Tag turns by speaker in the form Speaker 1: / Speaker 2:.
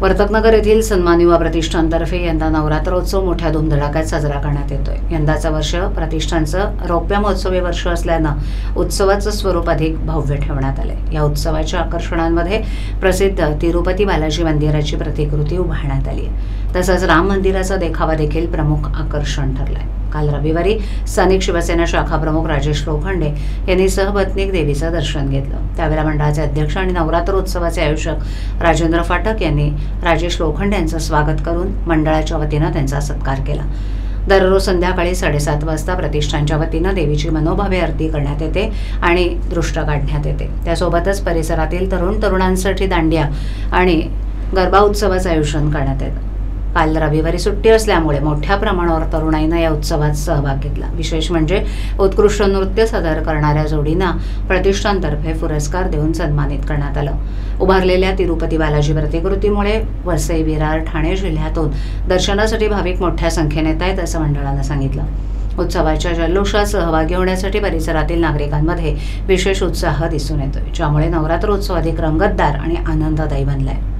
Speaker 1: वर्तकनगर येथील सन्मान युवा प्रतिष्ठानतर्फे यंदा नवरात्रोत्सव मोठ्या धुमधडाक्यात साजरा करण्यात येतोय। यंदाचं वर्ष प्रतिष्ठानचं रौप्य महोत्सवी वर्ष असल्यानं उत्सवाचं स्वरूप अधिक भव्य ठेवण्यात आले। या उत्सवाच्या आकर्षणांमध्ये प्रसिद्ध तिरुपती बालाजी मंदिराची प्रतिकृती उभारण्यात आली आहे। तसंच राम मंदिराचा देखावा देखील प्रमुख आकर्षण ठरलाय। काल रविवारी स्थानिक शिवसेना शाखा प्रमुख राजेश लोखंडे यांनी सहपत्नीक देवीचं दर्शन घेतलं। त्यावेळेला मंडळाचे अध्यक्ष आणि नवरात्रोत्सवाचे आयोजक राजेंद्र फाटक यांनी राजेश लोखंडे यांचं स्वागत करून मंडळाच्या वतीनं त्यांचा सत्कार केला। दररोज संध्याकाळी 7:30 वाजता प्रतिष्ठानच्या वतीनं देवीची मनोभावे आरती करण्यात येते आणि दृष्ट काढण्यात येते। त्यासोबतच परिसरातील तरुणांसाठी दांडिया आणि गरबा उत्सवाचं आयोजन करण्यात येतं। काल रविवारी सुट्टी असल्यामुळे मोठ्या प्रमाणावर तरुणाईनं या उत्सवात सहभाग घेतला। विशेष म्हणजे उत्कृष्ट नृत्य सादर करणाऱ्या जोडींना प्रतिष्ठानतर्फे पुरस्कार देऊन सन्मानित करण्यात आलं। उभारलेल्या तिरुपती बालाजी प्रतिकृतीमुळे वसई, विरार, ठाणे जिल्ह्यातून दर्शनासाठी भाविक मोठ्या संख्येने येत आहेत असं मंडळानं सांगितलं। उत्सवाच्या जल्लोषात सहभागी होण्यासाठी परिसरातील नागरिकांमध्ये विशेष उत्साह दिसून येतोय, ज्यामुळे नवरात्रोत्सव अधिक रंगतदार आणि आनंददायी बनलाय।